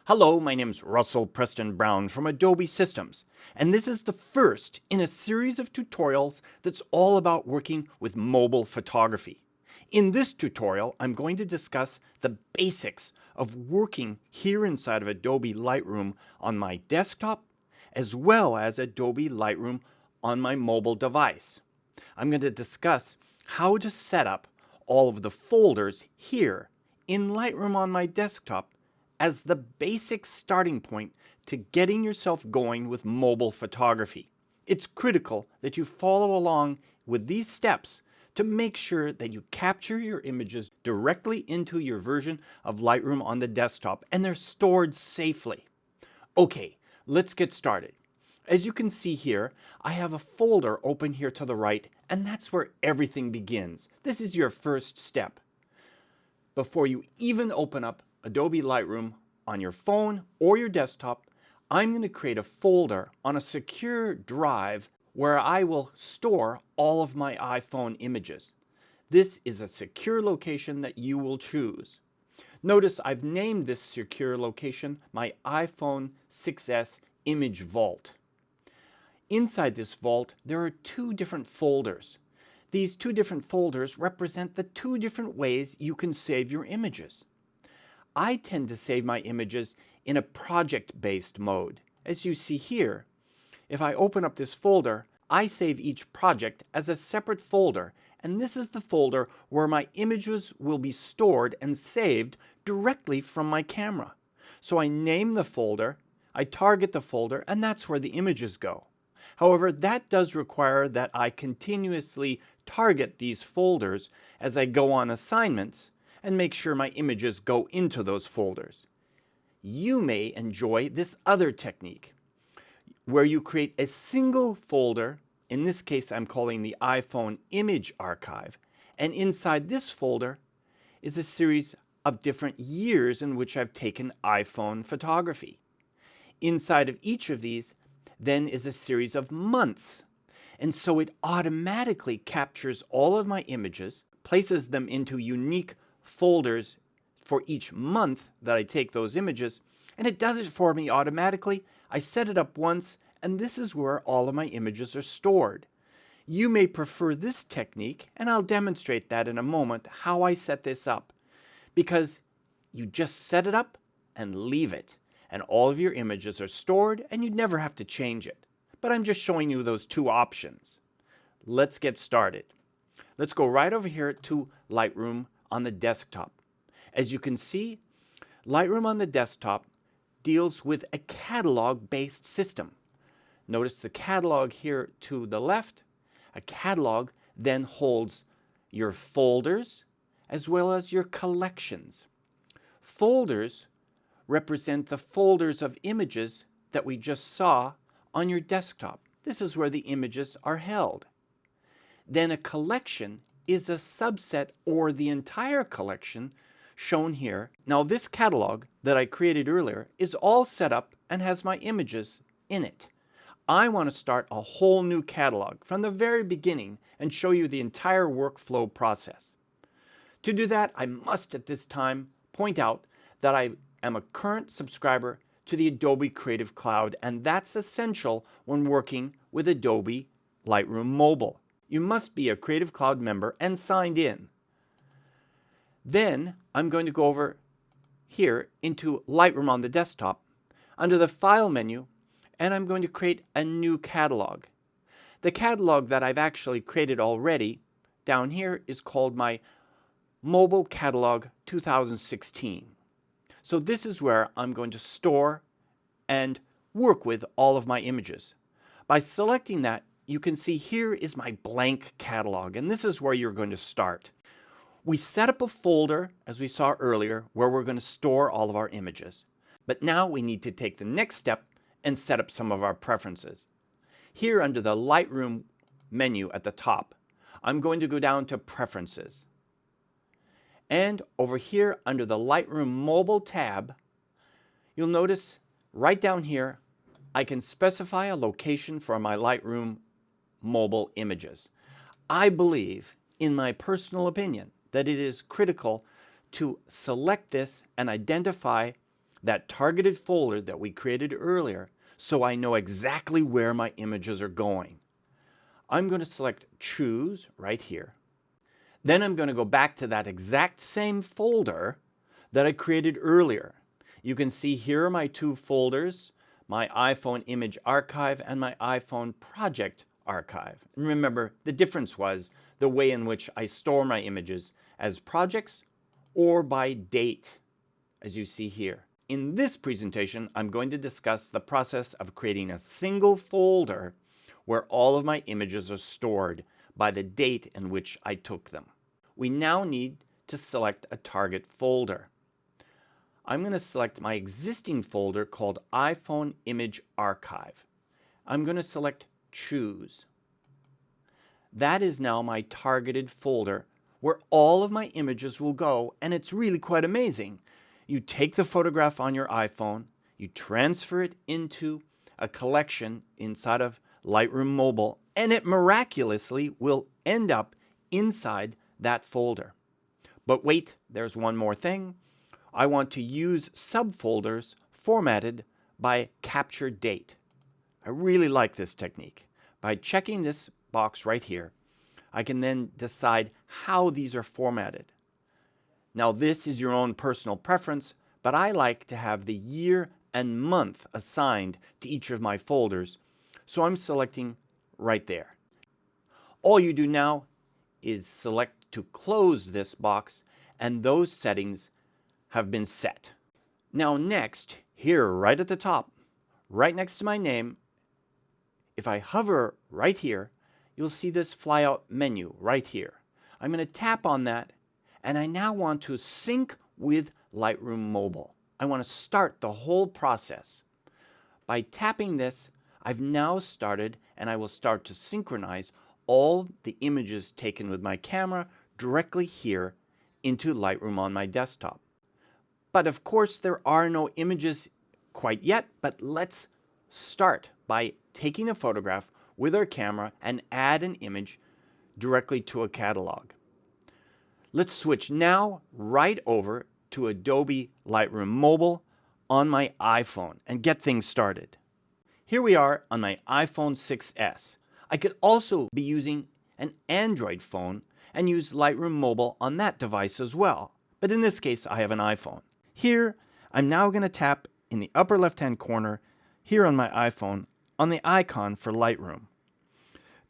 Hello, my name's Russell Preston Brown from Adobe Systems, and this is the first in a series of tutorials that's all about working with mobile photography. In this tutorial, I'm going to discuss the basics of working here inside of Adobe Lightroom on my desktop, as well as Adobe Lightroom on my mobile device. I'm going to discuss how to set up all of the folders here in Lightroom on my desktop as the basic starting point to getting yourself going with mobile photography. It's critical that you follow along with these steps to make sure that you capture your images directly into your version of Lightroom on the desktop and they're stored safely. Okay, let's get started. As you can see here, I have a folder open here to the right, and that's where everything begins. This is your first step. Before you even open up Adobe Lightroom on your phone or your desktop, I'm going to create a folder on a secure drive where I will store all of my iPhone images. This is a secure location that you will choose. Notice I've named this secure location my iPhone 6s Image Vault. Inside this vault, there are two different folders. These two different folders represent the two different ways you can save your images. I tend to save my images in a project-based mode. As you see here, if I open up this folder, I save each project as a separate folder, and this is the folder where my images will be stored and saved directly from my camera. So I name the folder, I target the folder, and that's where the images go. However, that does require that I continuously target these folders as I go on assignments and make sure my images go into those folders. You may enjoy this other technique where you create a single folder. In this case, I'm calling the iPhone Image Archive, and inside this folder is a series of different years in which I've taken iPhone photography. Inside of each of these then is a series of months, and so it automatically captures all of my images, places them into unique folders for each month that I take those images, and it does it for me automatically. I set it up once, and this is where all of my images are stored. You may prefer this technique, and I'll demonstrate that in a moment, how I set this up, because you just set it up and leave it, and all of your images are stored, and you never have to change it. But I'm just showing you those two options. Let's get started. Let's go right over here to Lightroom on the desktop. As you can see, Lightroom on the desktop deals with a catalog-based system. Notice the catalog here to the left. A catalog then holds your folders as well as your collections. Folders represent the folders of images that we just saw on your desktop. This is where the images are held. Then a collection is a subset or the entire collection shown here. Now this catalog that I created earlier is all set up and has my images in it. I want to start a whole new catalog from the very beginning and show you the entire workflow process. To do that, I must at this time point out that I am a current subscriber to the Adobe Creative Cloud, and that's essential when working with Adobe Lightroom Mobile. You must be a Creative Cloud member and signed in. Then I'm going to go over here into Lightroom on the desktop under the File menu, and I'm going to create a new catalog. The catalog that I've actually created already down here is called my Mobile Catalog 2016. So this is where I'm going to store and work with all of my images. By selecting that, you can see here is my blank catalog, and this is where you're going to start. We set up a folder, as we saw earlier, where we're going to store all of our images. But now we need to take the next step and set up some of our preferences. Here under the Lightroom menu at the top, I'm going to go down to Preferences. And over here under the Lightroom Mobile tab, you'll notice right down here, I can specify a location for my Lightroom mobile images. I believe, in my personal opinion, that it is critical to select this and identify that targeted folder that we created earlier so I know exactly where my images are going. I'm going to select Choose right here. Then I'm going to go back to that exact same folder that I created earlier. You can see here are my two folders, my iPhone Image Archive and my iPhone Project Archive. And remember, the difference was the way in which I store my images as projects or by date, as you see here. In this presentation, I'm going to discuss the process of creating a single folder where all of my images are stored by the date in which I took them. We now need to select a target folder. I'm going to select my existing folder called iPhone Image Archive. I'm going to select Choose. That is now my targeted folder where all of my images will go, and it's really quite amazing. You take the photograph on your iPhone, you transfer it into a collection inside of Lightroom Mobile, and it miraculously will end up inside that folder. But wait, there's one more thing. I want to use subfolders formatted by capture date. I really like this technique. By checking this box right here, I can then decide how these are formatted. Now this is your own personal preference, but I like to have the year and month assigned to each of my folders, so I'm selecting right there. All you do now is select to close this box, and those settings have been set. Now next, here right at the top, right next to my name, if I hover right here, you'll see this flyout menu right here. I'm going to tap on that, and I now want to sync with Lightroom Mobile. I want to start the whole process. By tapping this, I've now started, and I will start to synchronize all the images taken with my camera directly here into Lightroom on my desktop. But of course, there are no images quite yet, but let's start by taking a photograph with our camera and add an image directly to a catalog. Let's switch now right over to Adobe Lightroom Mobile on my iPhone and get things started. Here we are on my iPhone 6s. I could also be using an Android phone and use Lightroom Mobile on that device as well. But in this case, I have an iPhone. Here, I'm now going to tap in the upper left-hand corner here on my iPhone on the icon for Lightroom.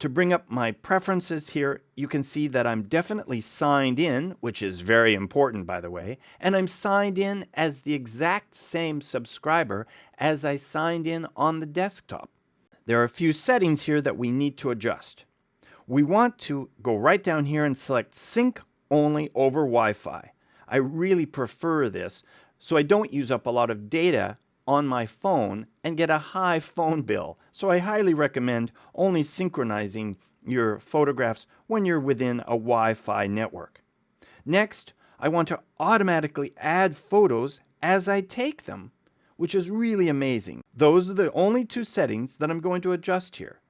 To bring up my preferences here, you can see that I'm definitely signed in, which is very important, by the way, and I'm signed in as the exact same subscriber as I signed in on the desktop. There are a few settings here that we need to adjust. We want to go right down here and select Sync Only over Wi-Fi. I really prefer this, so I don't use up a lot of data on my phone and get a high phone bill. So I highly recommend only synchronizing your photographs when you're within a Wi-Fi network. Next, I want to automatically add photos as I take them, which is really amazing. Those are the only two settings that I'm going to adjust here.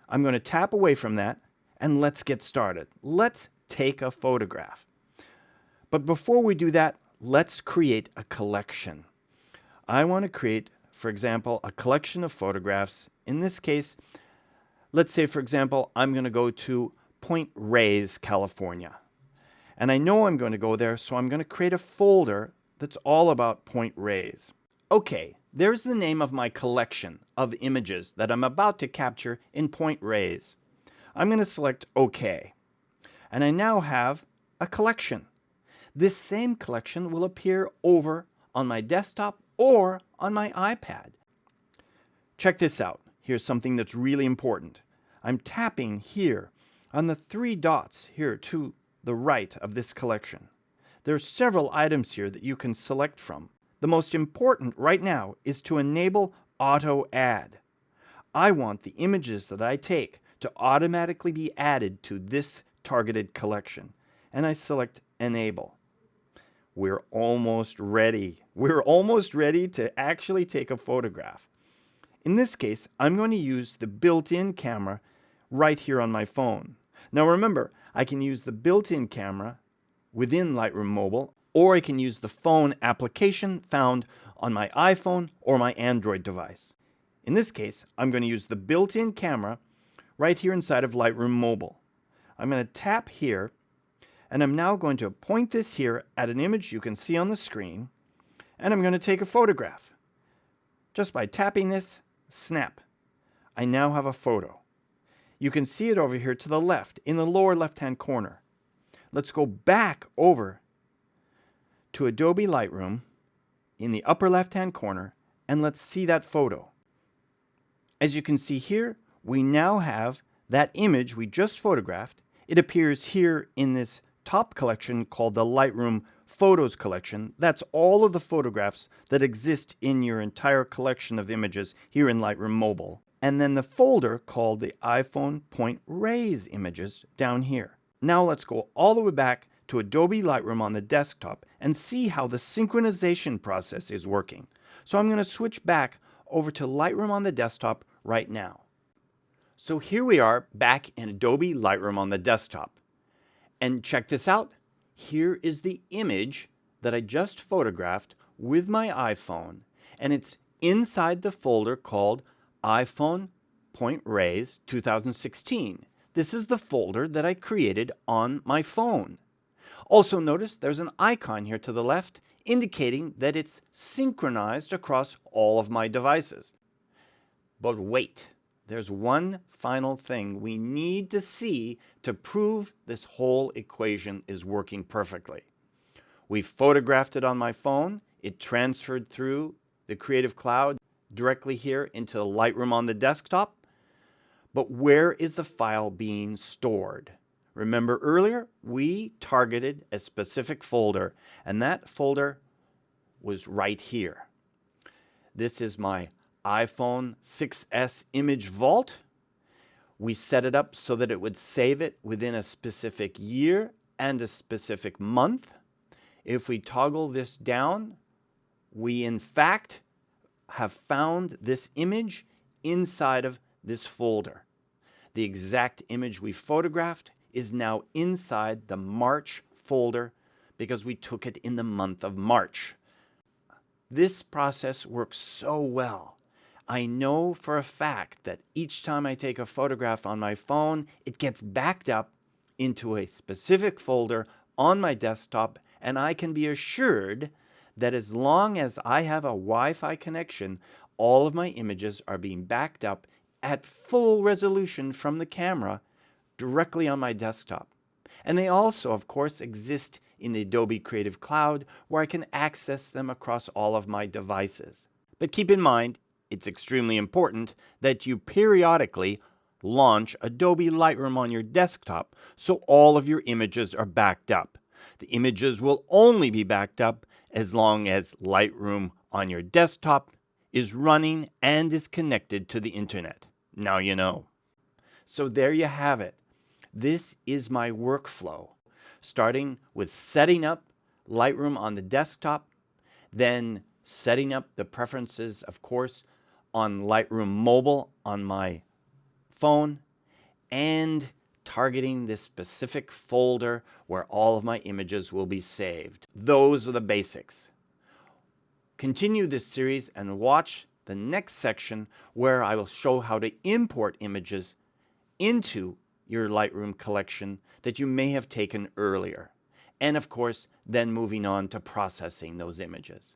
I'm going to tap away from that and let's get started. Let's take a photograph. But before we do that, let's create a collection. I want to create, for example, a collection of photographs. In this case, let's say, for example, I'm going to go to Point Reyes, California. And I know I'm going to go there, so I'm going to create a folder that's all about Point Reyes. Okay, there's the name of my collection of images that I'm about to capture in Point Reyes. I'm going to select OK. And I now have a collection. This same collection will appear over on my desktop or on my iPad. Check this out. Here's something that's really important. I'm tapping here on the three dots here to the right of this collection. There's several items here that you can select from. The most important right now is to enable Auto Add. I want the images that I take to automatically be added to this targeted collection, and I select Enable. We're almost ready. We're almost ready to actually take a photograph. In this case, I'm going to use the built-in camera right here on my phone. Now remember, I can use the built-in camera within Lightroom Mobile, or I can use the phone application found on my iPhone or my Android device. In this case, I'm going to use the built-in camera right here inside of Lightroom Mobile. I'm going to tap here, and I'm now going to point this here at an image you can see on the screen, and I'm going to take a photograph. Just by tapping this, snap. I now have a photo. You can see it over here to the left, in the lower left-hand corner. Let's go back over to Adobe Lightroom in the upper left-hand corner, and let's see that photo. As you can see here, we now have that image we just photographed. It appears here in this top collection called the Lightroom Photos collection. That's all of the photographs that exist in your entire collection of images here in Lightroom Mobile. And then the folder called the iPhone Point Raise images down here. Now let's go all the way back to Adobe Lightroom on the desktop and see how the synchronization process is working. So I'm going to switch back over to Lightroom on the desktop right now. So here we are back in Adobe Lightroom on the desktop. And check this out. Here is the image that I just photographed with my iPhone, and it's inside the folder called iPhone Point Raise 2016. This is the folder that I created on my phone. Also notice there's an icon here to the left indicating that it's synchronized across all of my devices. But wait, there's one final thing we need to see to prove this whole equation is working perfectly. We photographed it on my phone. It transferred through the Creative Cloud directly here into Lightroom on the desktop. But where is the file being stored? Remember earlier, we targeted a specific folder, and that folder was right here. This is my iPhone 6S image vault. We set it up so that it would save it within a specific year and a specific month. If we toggle this down, we in fact have found this image inside of this folder. The exact image we photographed is now inside the March folder because we took it in the month of March. This process works so well. I know for a fact that each time I take a photograph on my phone, it gets backed up into a specific folder on my desktop, and I can be assured that as long as I have a Wi-Fi connection, all of my images are being backed up at full resolution from the camera directly on my desktop. And they also, of course, exist in the Adobe Creative Cloud where I can access them across all of my devices. But keep in mind, it's extremely important that you periodically launch Adobe Lightroom on your desktop so all of your images are backed up. The images will only be backed up as long as Lightroom on your desktop is running and is connected to the internet. Now you know. So there you have it. This is my workflow, starting with setting up Lightroom on the desktop, then setting up the preferences, of course, on Lightroom Mobile on my phone, and targeting this specific folder where all of my images will be saved. Those are the basics. Continue this series and watch the next section where I will show how to import images into your Lightroom collection that you may have taken earlier. And of course, then moving on to processing those images.